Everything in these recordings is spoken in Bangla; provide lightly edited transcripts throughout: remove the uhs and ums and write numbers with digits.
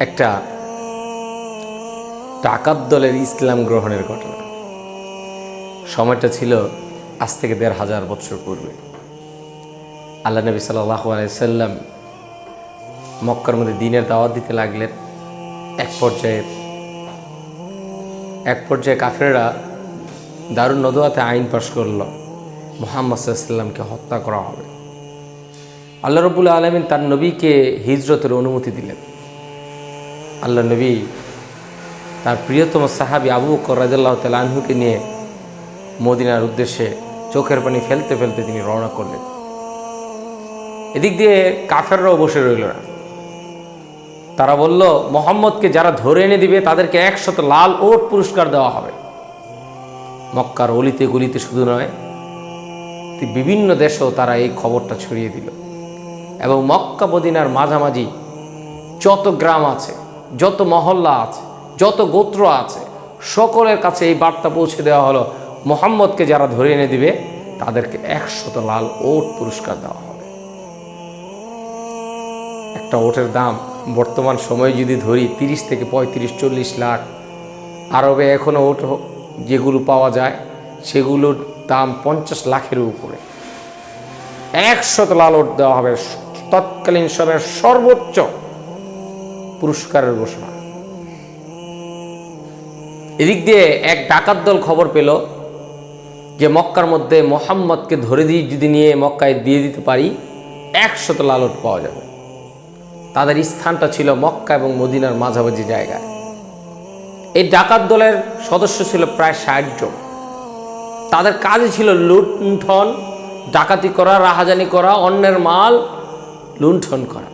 একটা ডাকাত দলের ইসলাম গ্রহণের ঘটনা। সময়টা ছিল আজ থেকে ১৫০০ বছর পূর্বে। আল্লাহ নবী সাল্লাল্লাহু আলাইহি সাল্লাম মক্কার মধ্যে দ্বীনের দাওয়াত দিতে লাগলেন। এক পর্যায়ে কাফেররা দারুন নদওয়াতে আইন পাশ করল, মুহাম্মদ সাল্লাল্লাহু আলাইহি সাল্লামকে হত্যা করা হবে। আল্লাহ রাব্বুল আলামিন তার নবীকে হিজরতের অনুমতি দিলেন। আল্লাহ নবী তার প্রিয়তম সাহাবী আবু বকর রাদিয়াল্লাহু তাআলা আনহুকে নিয়ে মদিনার উদ্দেশ্যে চোখের পানি ফেলতে ফেলতে তিনি রওনা করলেন। এদিক দিয়ে কাফেররাও বসে রইল না। তারা বলল, মুহাম্মদকে যারা ধরে এনে দিবে তাদেরকে ১০০ লাল ওট পুরস্কার দেওয়া হবে। মক্কার অলিতে গলিতে শুধু নয়, বিভিন্ন দেশেও তারা এই খবরটা ছড়িয়ে দিল এবং মক্কা মদিনার মাঝামাঝি যত গ্রাম আছে, যত মহল্লা আছে, যত গোত্র আছে, সকলের কাছে এই বার্তা পৌঁছে দেওয়া হলো, মুহাম্মদকে যারা ধরে এনে দিবে তাদেরকে ১০০ লাল ওট পুরস্কার দেওয়া হবে। একটা ওটের দাম বর্তমান সময়ে যদি ধরি ৩০ থেকে ৩৫-৪০ লাখ। আরবে এখনও ওট যেগুলো পাওয়া যায় সেগুলোর দাম ৫০ লাখের উপরে। ১০০ লাল ওট দেওয়া হবে, তৎকালীন সময়ের সর্বোচ্চ পুরস্কারের ঘোষণা। এদিক দিয়ে এক ডাকাত দল খবর পেল যে মক্কার মধ্যে মুহাম্মদকে ধরে দিয়ে যদি নিয়ে মক্কায় দিয়ে দিতে পারি ১০০ লাল ওট পাওয়া যাবে। তাদের স্থানটা ছিল মক্কা এবং মদিনার মাঝামাঝি জায়গায়। এই ডাকাত দলের সদস্য ছিল প্রায় ৬০ জন। তাদের কাজই ছিল লুণ্ঠন, ডাকাতি করা, রাহাজানি করা, অন্যের মাল লুণ্ঠন করা।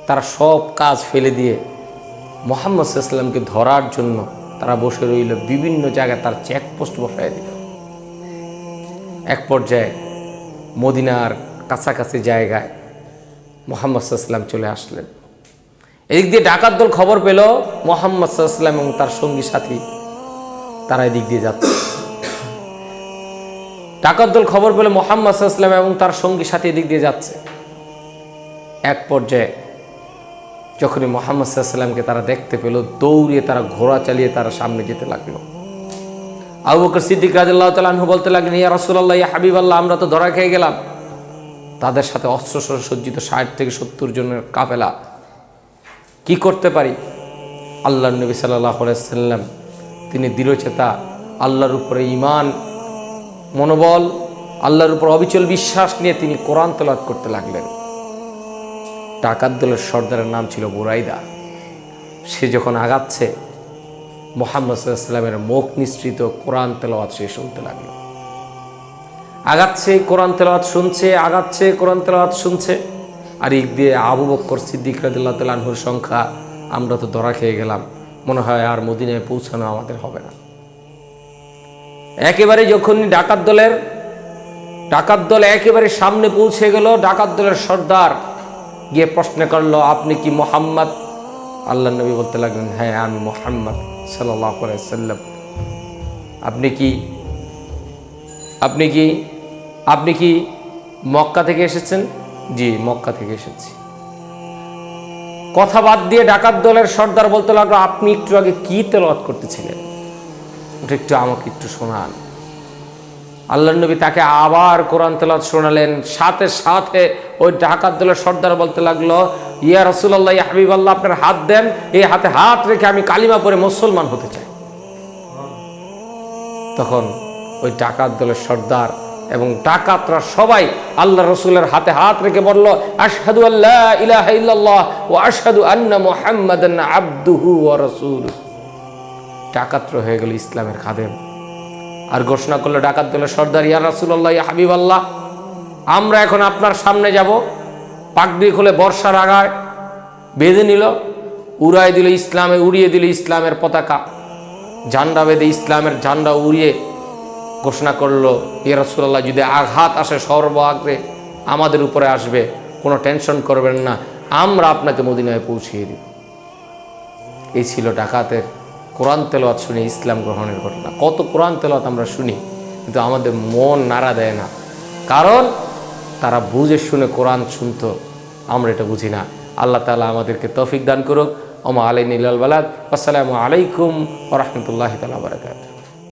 তারা সব কাজ ফেলে দিয়ে মুহাম্মদ সাল্লাল্লাহু আলাইহি সাল্লামকে ধরার জন্য তারা বসে রইল। বিভিন্ন জায়গায় তার চেকপোস্ট বসায় দিল। এক পর্যায়ে মদিনার কাছাকাছি জায়গায় মুহাম্মদ সাল্লাল্লাহু আলাইহি সাল্লাম চলে আসলেন। এদিক দিয়ে ডাকাত দল খবর পেল মুহাম্মদ সাল্লাল্লাহু আলাইহি সাল্লাম এবং তার সঙ্গী সাথী তারা এদিক দিয়ে যাচ্ছে। ডাকাত দল খবর পেল মুহাম্মদ সাল্লাল্লাহু আলাইহি সাল্লাম এবং তার সঙ্গী সাথী এদিক দিয়ে যাচ্ছে। এক পর্যায়ে যখনই মুহাম্মদ সাল্লাল্লাহু আলাইহি সাল্লামকে তারা দেখতে পেল, দৌড়িয়ে তারা ঘোড়া চালিয়ে তারা সামনে যেতে লাগলো। আবু বকর সিদ্দিক রাদিয়াল্লাহু তাআলা আনহু বলতে লাগলেন, ইয়া রাসূলুল্লাহ, ইয়া হাবিবাল্লাহ, আমরা তো ধরা খেয়ে গেলাম। তাদের সাথে অস্ত্র সজ্জিত ৬০ থেকে ৭০ জনের কাফেলা, কি করতে পারি? আল্লাহর নবী সাল্লাল্লাহু আলাইহি সাল্লাম তিনি দৃঢ়চেতা, আল্লাহর উপরে ঈমান, মনোবল, আল্লাহর উপর অবিচল বিশ্বাস নিয়ে তিনি কোরআন তেলাওয়াত করতে লাগলেন। ডাকাত দলের সর্দারের নাম ছিল বুরাইদা। সে যখন আগাচ্ছে, মুহাম্মদ সাল্লাল্লাহু আলাইহি সাল্লামের মুখ নিঃসৃত কোরআন তেলাওয়াত সে শুনতে লাগলো। আগাচ্ছে, কোরআন তেলাওয়াত শুনছে, আগাচ্ছে, কোরআন তেলাওয়াত শুনছে। আর এক দিয়ে আবু বকর সিদ্দিক রাদিয়াল্লাহু তাআলা আনহুর সংখ্যা, আমরা তো ধরা খেয়ে গেলাম, মনে হয় আর মদিনায় পৌঁছানো আমাদের হবে না। একেবারে যখন ডাকাত দল একেবারে সামনে পৌঁছে গেল, ডাকাত দলের সর্দার গিয়ে প্রশ্ন করলো, আপনি কি মুহাম্মদ? আল্লাহ নবী বলতে লাগলেন, হ্যাঁ আমি মুহাম্মদ সাল্লাল্লাহু আলাইহি সাল্লাম। আপনি কি মক্কা থেকে এসেছেন? জি, মক্কা থেকে এসেছি। কথা বাদ দিয়ে ডাকাত দলের সর্দার বলতে লাগলো, আপনি একটু আগে কি তেলাওয়াত করতেছিলেন, ওটা একটু আমাকে একটু শোনান। আল্লাহর নবী তাকে আবার কোরআন তেলাওয়াত শোনালেন। সাথে সাথে ওই ডাকাত দলের সর্দার বলতে লাগলো, ইয়া রাসূলুল্লাহ, ইয়া হাবিবাল্লাহ, আপনার হাত দেন, এই হাতে হাত রেখে আমি কালিমা পড়ে মুসলমান হতে চাই। তখন ওই ডাকাত দলের সর্দার এবং ডাকাতরা সবাই আল্লাহ রসুলের হাতে হাত রেখে বলল, আশহাদু আল্লা ইলাহা ইল্লাল্লাহ ওয়া আশহাদু আন্না মুহাম্মাদান আবদুহু ওয়া রাসূলুহু। ডাকাতরা হয়ে গেল ইসলামের খাদেম। আর ঘোষণা করলো ডাকাত দলের সর্দার, ইয়া রাসূলুল্লাহ, ইয়া হাবিবাল্লাহ, আমরা এখন আপনার সামনে যাব। পাগড়ি খুলে বর্ষার আগায় বেঁধে নিল, উড়িয়ে দিল ইসলামের পতাকা, ঝান্ডা বেঁধে ইসলামের ঝান্ডা উড়িয়ে ঘোষণা করলো, ইয়া রাসূলুল্লাহ, যদি আঘাত আসে সর্বাগ্রে আমাদের উপরে আসবে, কোনো টেনশন করবেন না, আমরা আপনাকে মদিনায় পৌঁছিয়ে দিব। এই ছিল ডাকাতের কোরআন তেলাওয়াত শুনে ইসলাম গ্রহণের ঘটনা। কত কোরআন তেলাওয়াত আমরা শুনি, কিন্তু আমাদের মন নাড়া দেয় না, কারণ তারা বুঝে শুনে কোরআন শুনতো, আমরা এটা বুঝি না। আল্লাহ তাআলা আমাদেরকে তৌফিক দান করুক। ওমা আলাইনা ইল্লাল বালাগ। আসসালামু আলাইকুম ওয়া রাহমাতুল্লাহি তাআলা ওয়া বারাকাতুহু।